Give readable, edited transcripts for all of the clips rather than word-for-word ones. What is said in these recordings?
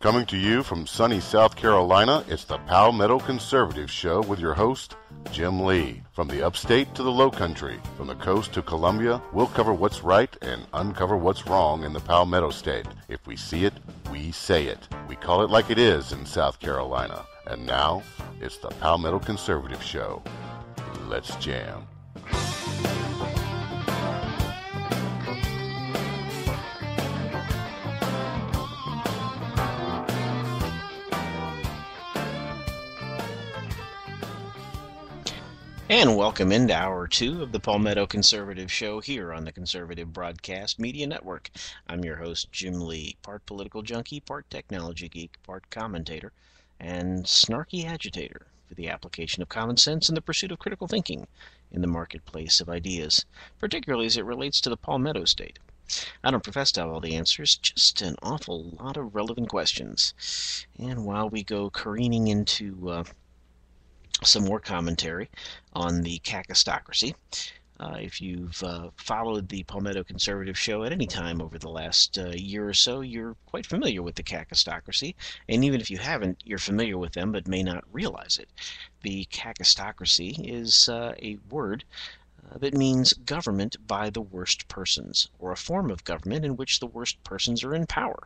Coming to you from sunny South Carolina, it's the Palmetto Conservative Show with your host, Jim Lee. From the upstate to the low country, from the coast to Columbia, we'll cover what's right and uncover what's wrong in the Palmetto State. If we see it, we say it. We call it like it is in South Carolina. And now, it's the Palmetto Conservative Show. Let's jam. And welcome into Hour 2 of the Palmetto Conservative Show here on the Conservative Broadcast Media Network. I'm your host, Jim Lee, part political junkie, part technology geek, part commentator, and snarky agitator for the application of common sense and the pursuit of critical thinking in the marketplace of ideas, particularly as it relates to the Palmetto State. I don't profess to have all the answers, just an awful lot of relevant questions. And while we go careening into some more commentary on the cacistocracy. If you've followed the Palmetto Conservative Show at any time over the last year or so, you're quite familiar with the cacistocracy. And even if you haven't, you're familiar with them but may not realize it. The cacistocracy is a word that means government by the worst persons, or a form of government in which the worst persons are in power.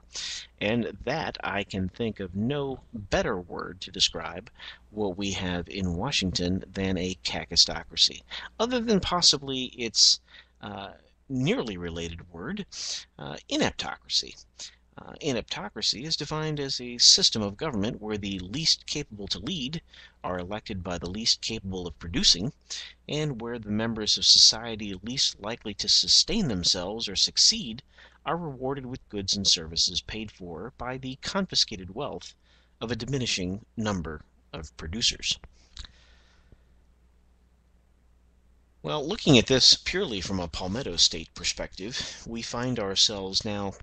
And that I can think of no better word to describe what we have in Washington than a cacistocracy, other than possibly its nearly related word, ineptocracy. Ineptocracy is defined as a system of government where the least capable to lead are elected by the least capable of producing, and where the members of society least likely to sustain themselves or succeed are rewarded with goods and services paid for by the confiscated wealth of a diminishing number of producers. Well, looking at this purely from a Palmetto State perspective, we find ourselves now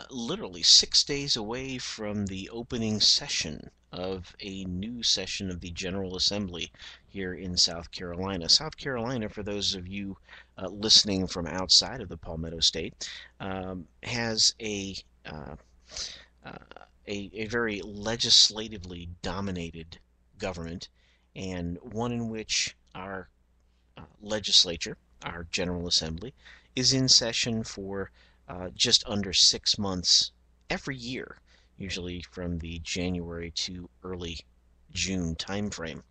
literally 6 days away from the opening session of a new session of the General Assembly here in South Carolina. South Carolina, for those of you listening from outside of the Palmetto State, has a very legislatively dominated government, and one in which our legislature, our General Assembly, is in session for just under 6 months every year, usually from the January to early June timeframe.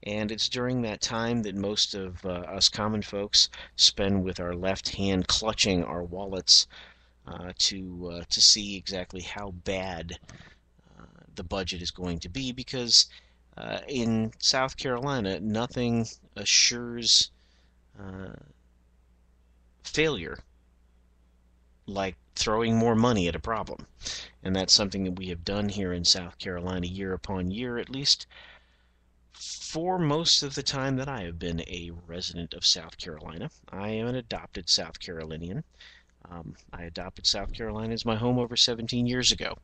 And it's during that time that most of us common folks spend with our left hand clutching our wallets to see exactly how bad the budget is going to be, because in South Carolina, nothing assures failure like throwing more money at a problem. And that's something that we have done here in South Carolina year upon year, at least for most of the time that I have been a resident of South Carolina. I am an adopted South Carolinian. I adopted South Carolina as my home over 17 years ago.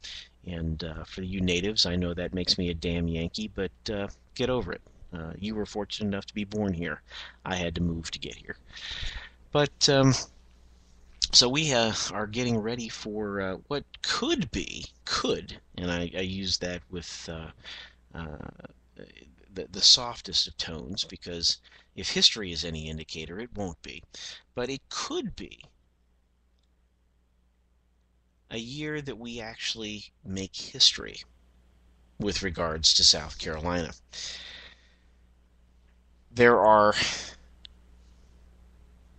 And for you natives, I know that makes me a damn Yankee, but get over it. You were fortunate enough to be born here. I had to move to get here. But so we are getting ready for what could be, and I use that with the softest of tones, because if history is any indicator, it won't be. But it could be a year that we actually make history with regards to South Carolina. There are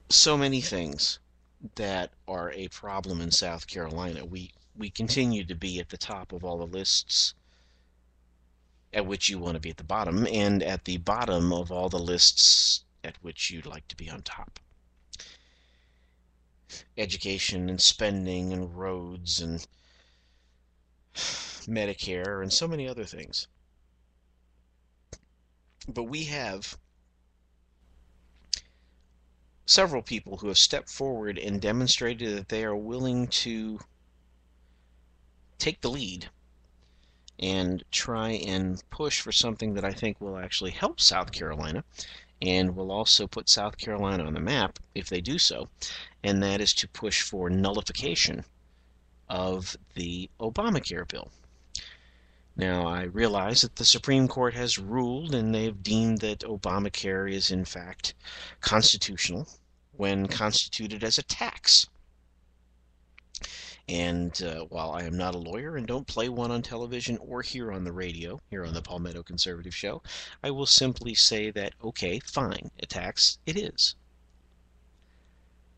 so many things that are a problem in South Carolina. We continue to be at the top of all the lists at which you want to be at the bottom, and at the bottom of all the lists at which you'd like to be on top. Education and spending and roads and Medicare and so many other things. But we have several people who have stepped forward and demonstrated that they are willing to take the lead and try and push for something that I think will actually help South Carolina and will also put South Carolina on the map if they do so, and that is to push for nullification of the Obamacare bill. Now, I realize that the Supreme Court has ruled and they've deemed that Obamacare is in fact constitutional when constituted as a tax. And while I am not a lawyer and don't play one on television or here on the radio, here on the Palmetto Conservative Show, I will simply say that, okay, fine, a tax it is.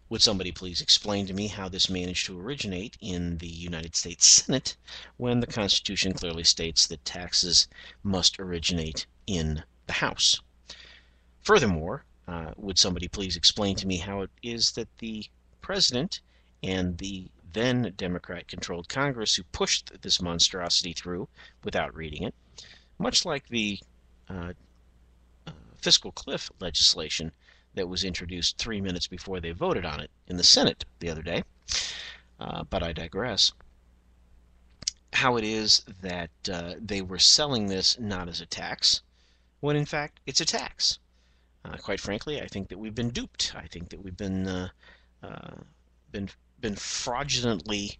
Would somebody please explain to me how this managed to originate in the United States Senate when the Constitution clearly states that taxes must originate in the House? Furthermore, would somebody please explain to me how it is that the President and the then Democrat-controlled Congress who pushed this monstrosity through without reading it, much like the fiscal cliff legislation that was introduced 3 minutes before they voted on it in the Senate the other day, but I digress, how it is that they were selling this not as a tax, when in fact it's a tax. Quite frankly, I think that we've been duped. I think that we've been fraudulently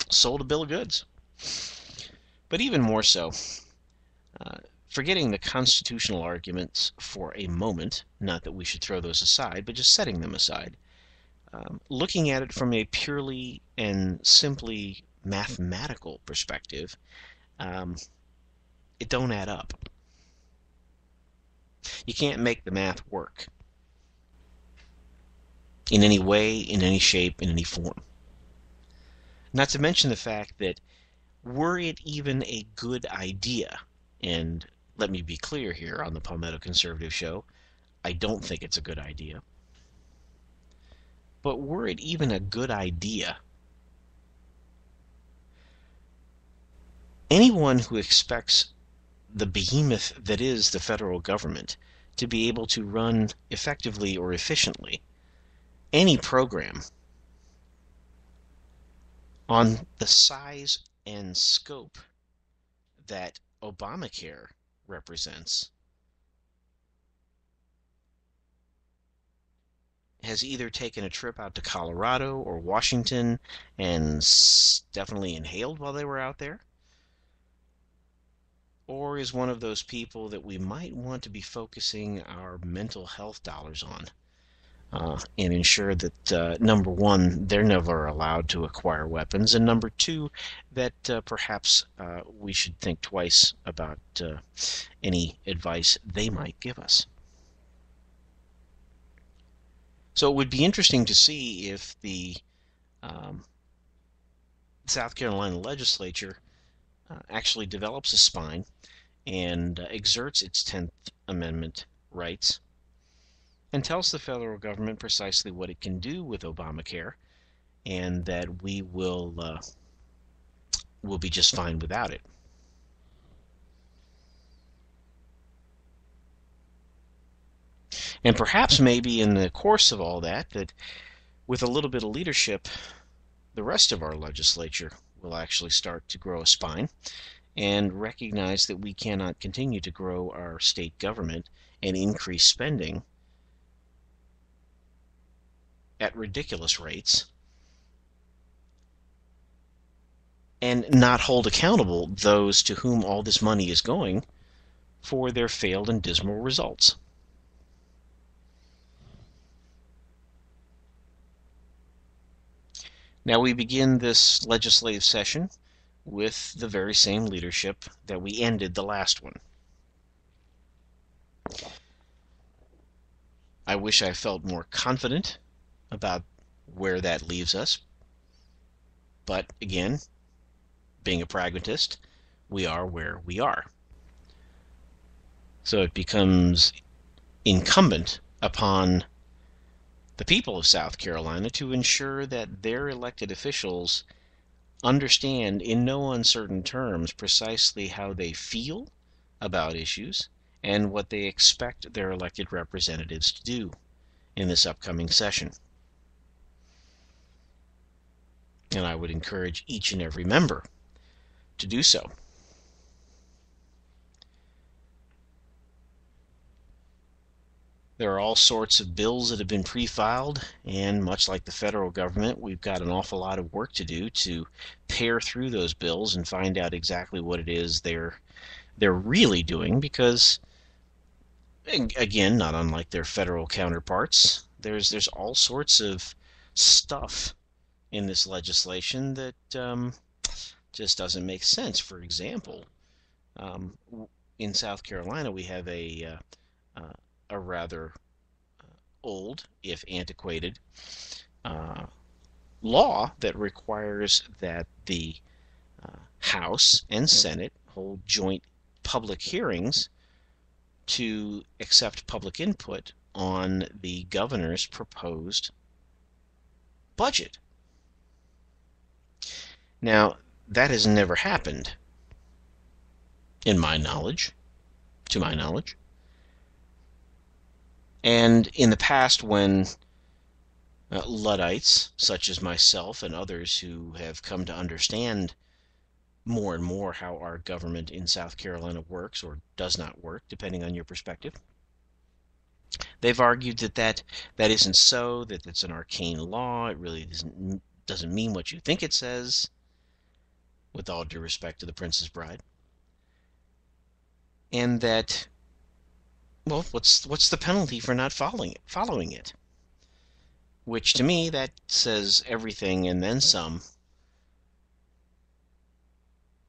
sold a bill of goods. But even more so, forgetting the constitutional arguments for a moment, not that we should throw those aside, but just setting them aside, looking at it from a purely and simply mathematical perspective, it don't add up. You can't make the math work in any way, in any shape, in any form. Not to mention the fact that were it even a good idea, and let me be clear here on the Palmetto Conservative Show, I don't think it's a good idea, but were it even a good idea, anyone who expects the behemoth that is the federal government to be able to run effectively or efficiently any program on the size and scope that Obamacare represents has either taken a trip out to Colorado or Washington and definitely inhaled while they were out there, or is one of those people that we might want to be focusing our mental health dollars on and ensure that, number one, they're never allowed to acquire weapons, and number two, that perhaps we should think twice about any advice they might give us. So it would be interesting to see if the South Carolina legislature actually develops a spine and exerts its 10th Amendment rights and tells the federal government precisely what it can do with Obamacare, and that we will be just fine without it. And perhaps maybe in the course of all that, that with a little bit of leadership, the rest of our legislature will actually start to grow a spine and recognize that we cannot continue to grow our state government and increase spending at ridiculous rates and not hold accountable those to whom all this money is going for their failed and dismal results. Now we begin this legislative session with the very same leadership that we ended the last one. I wish I felt more confident about where that leaves us, but again, being a pragmatist, we are where we are. So it becomes incumbent upon the people of South Carolina to ensure that their elected officials understand in no uncertain terms precisely how they feel about issues and what they expect their elected representatives to do in this upcoming session. And I would encourage each and every member to do so. There are all sorts of bills that have been pre-filed, and much like the federal government, we've got an awful lot of work to do to pare through those bills and find out exactly what it is they're really doing, because again, not unlike their federal counterparts, there's all sorts of stuff in this legislation that just doesn't make sense. For example, um, in South Carolina, we have a rather old, if antiquated, uh, law that requires that the House and Senate hold joint public hearings to accept public input on the governor's proposed budget. Now, that has never happened, in my knowledge, to my knowledge. And in the past, when Luddites, such as myself and others who have come to understand more and more how our government in South Carolina works or does not work, depending on your perspective, they've argued that isn't so, that it's an arcane law, it really doesn't mean what you think it says, with all due respect to the Princess Bride, and that, well, what's the penalty for not following it? Which to me, that says everything and then some,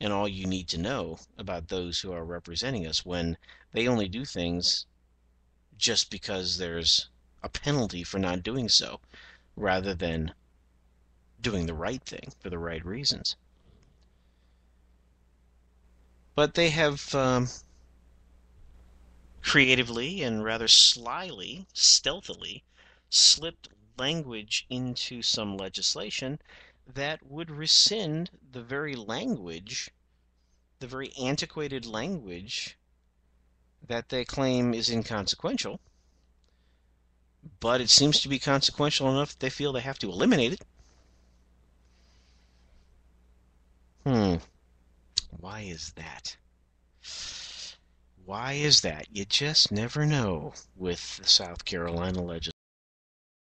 and all you need to know about those who are representing us, when they only do things just because there's a penalty for not doing so, rather than doing the right thing for the right reasons. But they have creatively and rather slyly, stealthily, slipped language into some legislation that would rescind the very language, the very antiquated language that they claim is inconsequential, but it seems to be consequential enough that they feel they have to eliminate it. Why is that? Why is that? You just never know with the South Carolina legislature.